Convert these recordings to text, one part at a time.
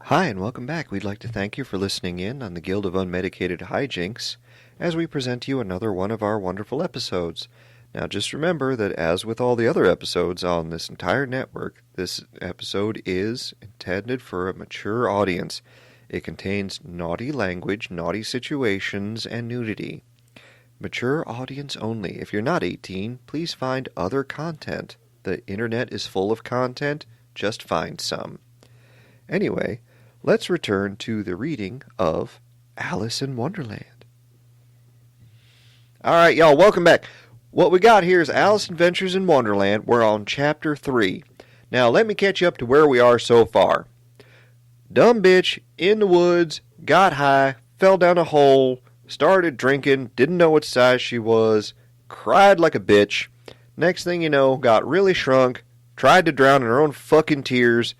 Hi, and welcome back. We'd like to thank you for listening in on the Guild of Un-Medicated Hijinks as we present to you another one of our wonderful episodes. Now, just remember that as with all the other episodes on this entire network, this episode is intended for a mature audience. It contains naughty language, naughty situations, and nudity. Mature audience only. If you're not 18, please find other content. The internet is full of content. Just find some. Anyway, let's return to the reading of Alice in Wonderland. Alright, y'all, welcome back. What we got here is Alice Adventures in Wonderland. We're on Chapter 3. Now, let me catch you up to where we are so far. Dumb bitch, in the woods, got high, fell down a hole, started drinking, didn't know what size she was, cried like a bitch. Next thing you know, got really shrunk, tried to drown in her own fucking tears,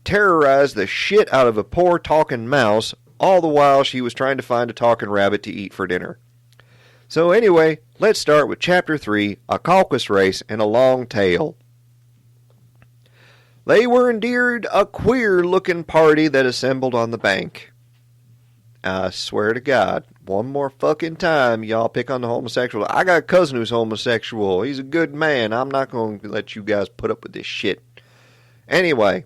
terrorized the shit out of a poor talking mouse, all the while she was trying to find a talking rabbit to eat for dinner. So anyway, let's start with Chapter 3, A Caucus Race and a Long Tail. They were indeed a queer-looking party that assembled on the bank. I swear to God, one more fucking time y'all pick on the homosexual. I got a cousin who's homosexual. He's a good man. I'm not going to let you guys put up with this shit. Anyway,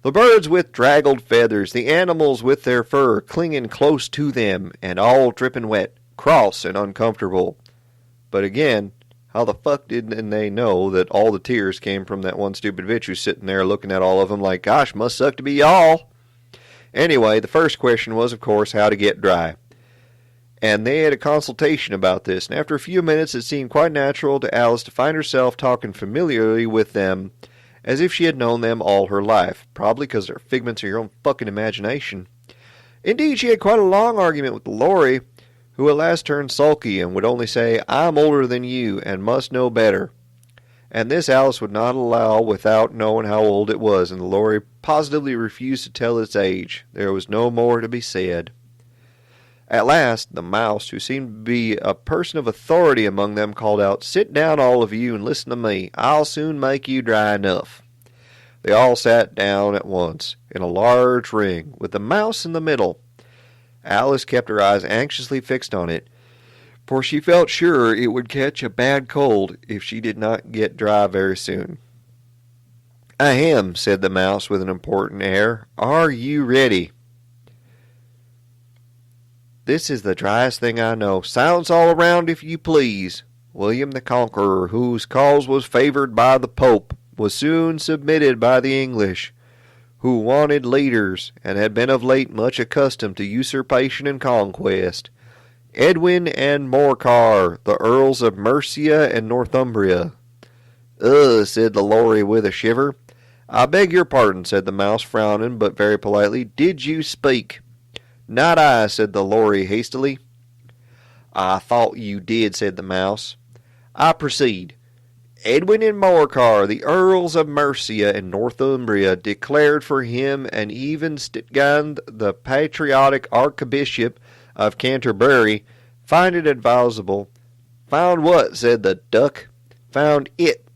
the birds with draggled feathers, the animals with their fur clinging close to them, and all dripping wet, cross and uncomfortable. But again, how the fuck didn't they know that all the tears came from that one stupid bitch who's sitting there looking at all of them like, gosh, must suck to be y'all. Anyway, the first question was, of course, how to get dry. And they had a consultation about this, and after a few minutes it seemed quite natural to Alice to find herself talking familiarly with them as if she had known them all her life, probably because they're figments of your own fucking imagination. Indeed, she had quite a long argument with Laurie, who at last turned sulky and would only say, I'm older than you and must know better. And this Alice would not allow without knowing how old it was, and Laurie positively refused to tell its age. There was no more to be said. At last, the mouse, who seemed to be a person of authority among them, called out, Sit down, all of you, and listen to me. I'll soon make you dry enough. They all sat down at once, in a large ring, with the mouse in the middle. Alice kept her eyes anxiously fixed on it, for she felt sure it would catch a bad cold if she did not get dry very soon. Ahem, said the mouse with an important air. Are you ready? This is the driest thing I know. Silence all around, if you please. William the Conqueror, whose cause was favored by the Pope, was soon submitted by the English, who wanted leaders, and had been of late much accustomed to usurpation and conquest. Edwin and Morcar, the Earls of Mercia and Northumbria. Ugh, said the Laurie with a shiver. I beg your pardon, said the mouse, frowning, but very politely. Did you speak? Not I, said the Laurie hastily. I thought you did, said the mouse. I proceed. Edwin and Morcar, the Earls of Mercia and Northumbria, declared for him, and even Stigand, the patriotic Archbishop of Canterbury, find it advisable. Found what? Said the duck. Found it,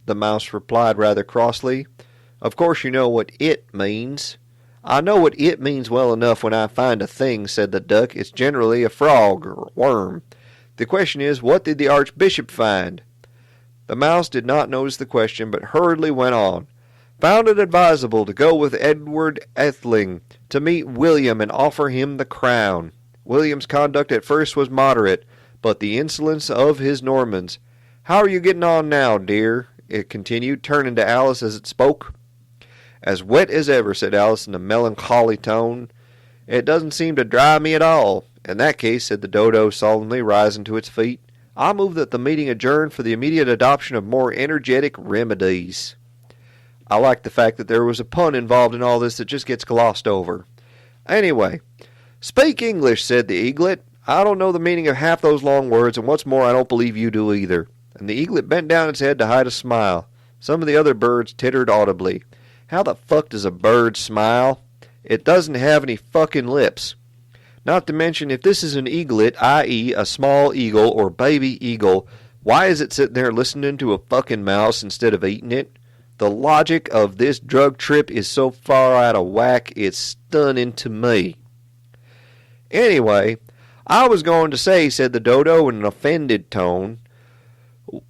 the mouse replied rather crossly. Of course you know what it means. I know what it means well enough when I find a thing, said the duck. It's generally a frog or worm. The question is, what did the Archbishop find? The mouse did not notice the question, but hurriedly went on. Found it advisable to go with Edward Atheling to meet William and offer him the crown. William's conduct at first was moderate, but the insolence of his Normans. How are you getting on now, dear? It continued, turning to Alice as it spoke. As wet as ever, said Alice in a melancholy tone. It doesn't seem to dry me at all. In that case, said the dodo solemnly, rising to its feet, I move that the meeting adjourn for the immediate adoption of more energetic remedies. I like the fact that there was a pun involved in all this that just gets glossed over. Anyway, speak English, said the eaglet. I don't know the meaning of half those long words, and what's more, I don't believe you do either. And the eaglet bent down its head to hide a smile. Some of the other birds tittered audibly. How the fuck does a bird smile? It doesn't have any fucking lips. Not to mention, if this is an eaglet, i.e. a small eagle or baby eagle, why is it sitting there listening to a fucking mouse instead of eating it? The logic of this drug trip is so far out of whack, it's stunning to me. Anyway, I was going to say, said the dodo in an offended tone,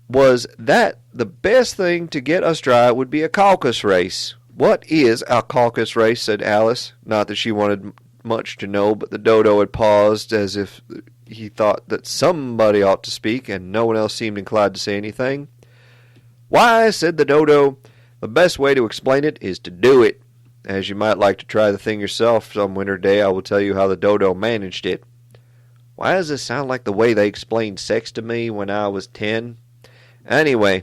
was that the best thing to get us dry would be a caucus race. What is a caucus race, said Alice. Not that she wanted much to know, but the dodo had paused as if he thought that somebody ought to speak, and no one else seemed inclined to say anything. Why, said the dodo, the best way to explain it is to do it. As you might like to try the thing yourself some winter day, I will tell you how the dodo managed it. Why does this sound like the way they explained sex to me when I was 10? Anyway,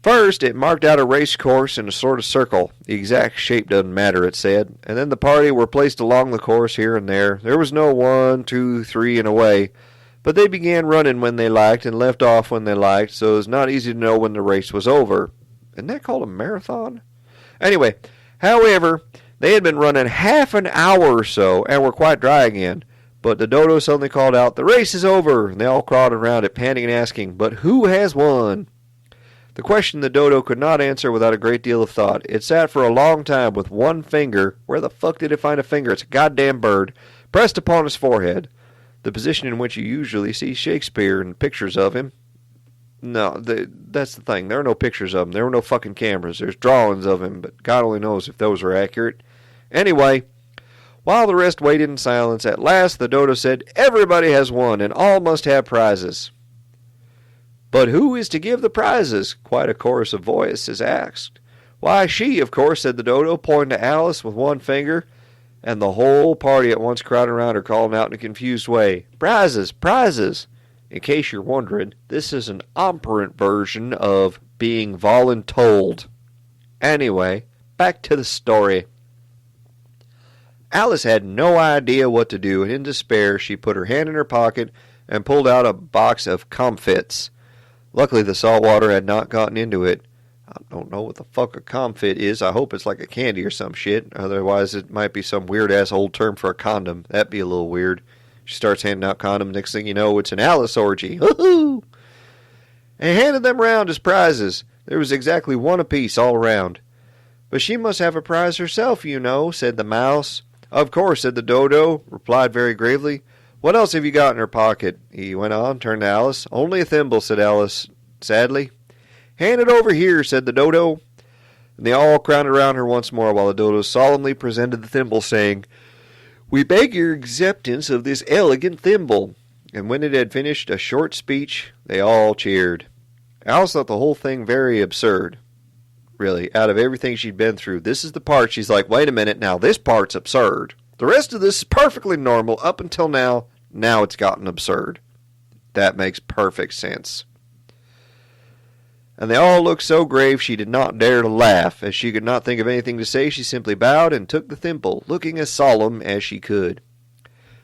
first it marked out a race course in a sort of circle. The exact shape doesn't matter, it said. And then the party were placed along the course here and there. There was no 1, 2, 3 and away. But they began running when they liked and left off when they liked, so it was not easy to know when the race was over. Isn't that called a marathon? Anyway, however, they had been running half an hour or so and were quite dry again. But the dodo suddenly called out, "The race is over!" And they all crowded around it, panting and asking, "But who has won?" The question the dodo could not answer without a great deal of thought. It sat for a long time with one finger, where the fuck did it find a finger? It's a goddamn bird, pressed upon his forehead, the position in which you usually see Shakespeare and pictures of him. No, that's the thing. There are no pictures of him. There were no fucking cameras. There's drawings of him, but God only knows if those are accurate. Anyway, while the rest waited in silence, at last the dodo said, "Everybody has won, and all must have prizes." "But who is to give the prizes?" quite a chorus of voices asked. "Why, she, of course," said the dodo, pointing to Alice with one finger, and the whole party at once crowded around her, calling out in a confused way, "Prizes! Prizes!" In case you're wondering, this is an operant version of being voluntold. Anyway, back to the story. Alice had no idea what to do, and in despair she put her hand in her pocket and pulled out a box of comfits. Luckily the salt water had not gotten into it. I don't know what the fuck a comfit is. I hope it's like a candy or some shit. Otherwise it might be some weird-ass old term for a condom. That'd be a little weird. She starts handing out condoms. Next thing you know, it's an Alice orgy. Woohoo! And handed them round as prizes. There was exactly one apiece all around. "But she must have a prize herself, you know," said the mouse. "Of course," said the dodo, replied very gravely. "What else have you got in her pocket?" he went on, turned to Alice. "Only a thimble," said Alice sadly. "Hand it over here," said the dodo. And they all crowded around her once more while the dodo solemnly presented the thimble, saying, "We beg your acceptance of this elegant thimble." And when it had finished a short speech, they all cheered. Alice thought the whole thing very absurd. Really, out of everything she'd been through, this is the part she's like, wait a minute, now this part's absurd. The rest of this is perfectly normal up until now. Now it's gotten absurd. That makes perfect sense. And they all looked so grave she did not dare to laugh. As she could not think of anything to say, she simply bowed and took the thimble, looking as solemn as she could.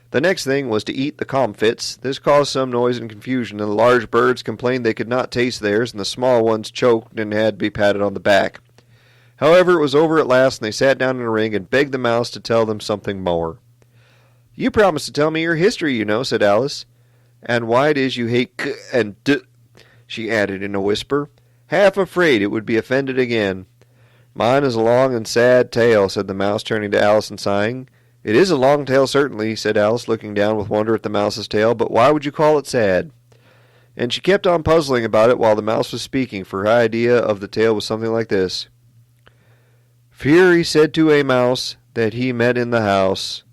The next thing was to eat the comfits. This caused some noise and confusion, and the large birds complained they could not taste theirs, and the small ones choked and had to be patted on the back. However, it was over at last, and they sat down in a ring and begged the mouse to tell them something more. "You promised to tell me your history, you know," said Alice. "And why it is you hate k and d," she added in a whisper, half afraid it would be offended again. "Mine is a long and sad tale," said the mouse, turning to Alice and sighing. "It is a long tale, certainly," said Alice, looking down with wonder at the mouse's tail, "but why would you call it sad?" And she kept on puzzling about it while the mouse was speaking, for her idea of the tale was something like this. "Fury said to a mouse that he met in the house,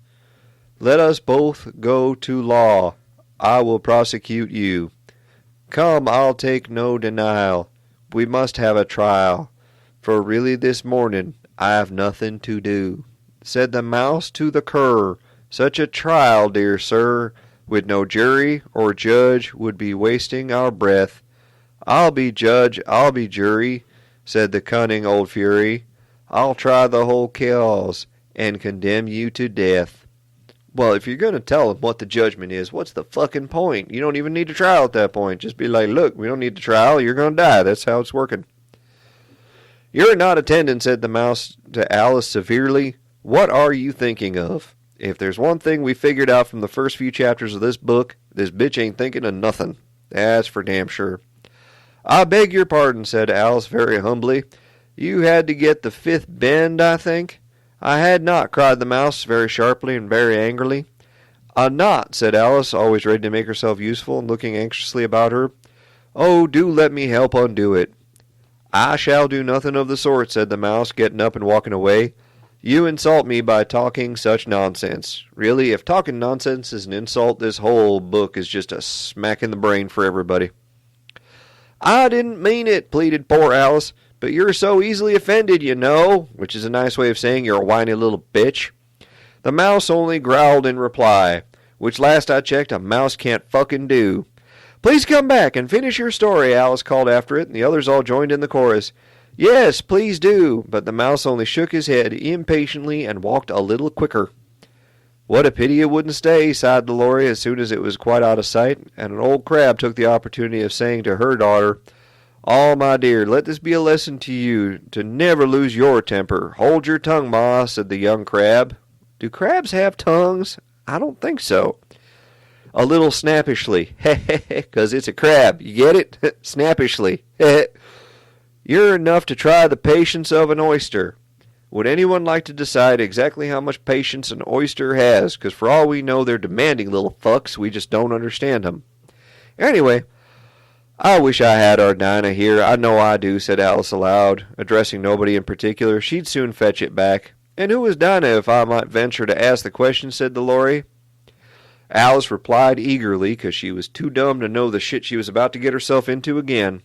'Let us both go to law. I will prosecute you. Come, I'll take no denial. We must have a trial, for really this morning I've nothing to do.' Said the mouse to the cur, 'Such a trial, dear sir, with no jury or judge would be wasting our breath.' 'I'll be judge, I'll be jury,' said the cunning old fury. 'I'll try the whole cause and condemn you to death.'" Well, if you're going to tell them what the judgment is, what's the fucking point? You don't even need a trial at that point. Just be like, "Look, we don't need the trial. You're going to die. That's how it's working." "You're not attending," said the mouse to Alice severely. "What are you thinking of? If there's one thing we figured out from the first few chapters of this book, this bitch ain't thinking of nothing. That's for damn sure." "I beg your pardon," said Alice very humbly. You had to get the fifth bend, I think. I had not, cried the mouse, very sharply and very angrily. Not, said Alice, always ready to make herself useful and looking anxiously about her. Oh, do let me help undo it. I shall do nothing of the sort, said the mouse, getting up and walking away. You insult me by talking such nonsense. Really, if talking nonsense is an insult, this whole book is just a smack in the brain for everybody. I didn't mean it, pleaded poor Alice, but you're so easily offended, you know, which is a nice way of saying you're a whiny little bitch. The mouse only growled in reply, which last I checked a mouse can't fucking do. Please come back and finish your story, Alice called after it, and the others all joined in the chorus. Yes, please do, but the mouse only shook his head impatiently and walked a little quicker. What a pity it wouldn't stay, sighed the Lorry as soon as it was quite out of sight, and an old crab took the opportunity of saying to her daughter, Oh, my dear, let this be a lesson to you, to never lose your temper. Hold your tongue, Ma, said the young crab. Do crabs have tongues? I don't think so. A little snappishly, 'cause it's a crab, you get it? Snappishly, You're enough to try the patience of an oyster. Would anyone like to decide exactly how much patience an oyster has? 'Cause for all we know, they're demanding little fucks, we just don't understand them. Anyway, I wish I had our Dinah here. I know I do, said Alice aloud, addressing nobody in particular. She'd soon fetch it back. And who is Dinah, if I might venture to ask the question, said the Lorry. Alice replied eagerly, 'cause she was too dumb to know the shit she was about to get herself into again.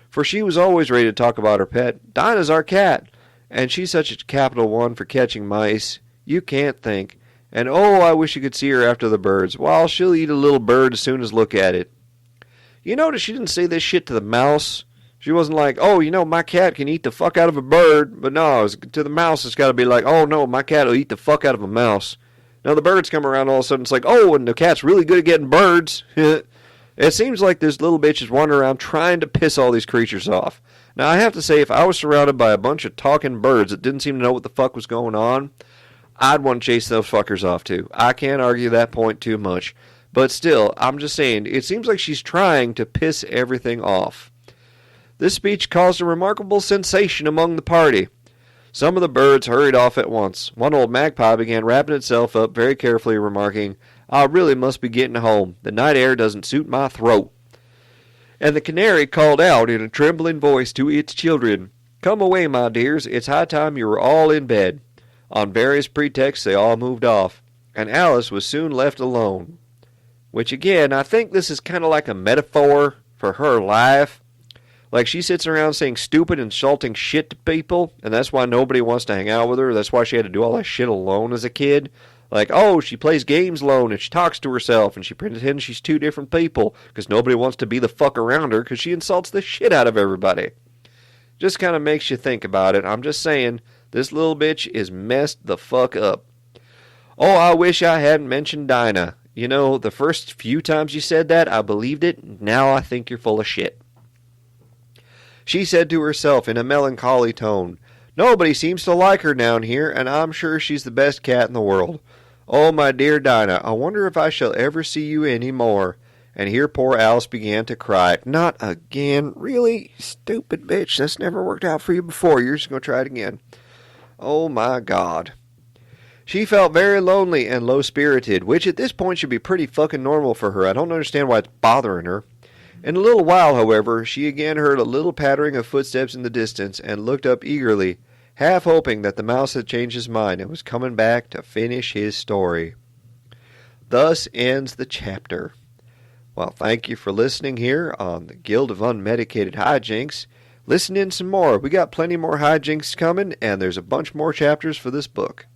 For she was always ready to talk about her pet. Dinah's our cat, and she's such a capital one for catching mice. You can't think. And oh, I wish you could see her after the birds. Well, she'll eat a little bird as soon as look at it. You notice she didn't say this shit to the mouse? She wasn't like, oh, you know, my cat can eat the fuck out of a bird. But no, to the mouse, it's got to be like, oh, no, my cat will eat the fuck out of a mouse. Now the birds come around all of a sudden, it's like, oh, and the cat's really good at getting birds. It seems like this little bitch is wandering around trying to piss all these creatures off. Now, I have to say, if I was surrounded by a bunch of talking birds that didn't seem to know what the fuck was going on, I'd want to chase those fuckers off too. I can't argue that point too much. But still, I'm just saying, it seems like she's trying to piss everything off. This speech caused a remarkable sensation among the party. Some of the birds hurried off at once. One old magpie began wrapping itself up very carefully, remarking, I really must be getting home. The night air doesn't suit my throat. And the canary called out in a trembling voice to its children, Come away, my dears. It's high time you were all in bed. On various pretexts, they all moved off, and Alice was soon left alone. Which, again, I think this is kind of like a metaphor for her life. Like, she sits around saying stupid, insulting shit to people, and that's why nobody wants to hang out with her. That's why she had to do all that shit alone as a kid. Like, oh, she plays games alone, and she talks to herself, and she pretends she's two different people, because nobody wants to be the fuck around her, because she insults the shit out of everybody. Just kind of makes you think about it. I'm just saying, this little bitch is messed the fuck up. Oh, I wish I hadn't mentioned Dinah. You know, the first few times you said that, I believed it. Now I think you're full of shit. She said to herself in a melancholy tone, Nobody seems to like her down here, and I'm sure she's the best cat in the world. Oh, my dear Dinah, I wonder if I shall ever see you any more. And here poor Alice began to cry. Not again. Really? Stupid bitch. That's never worked out for you before. You're just going to try it again. Oh, my God. She felt very lonely and low-spirited, which at this point should be pretty fucking normal for her. I don't understand why it's bothering her. In a little while, however, she again heard a little pattering of footsteps in the distance and looked up eagerly, half hoping that the mouse had changed his mind and was coming back to finish his story. Thus ends the chapter. Well, thank you for listening here on the Guild of Un-Medicated Hijinks. Listen in some more. We got plenty more hijinks coming, and there's a bunch more chapters for this book.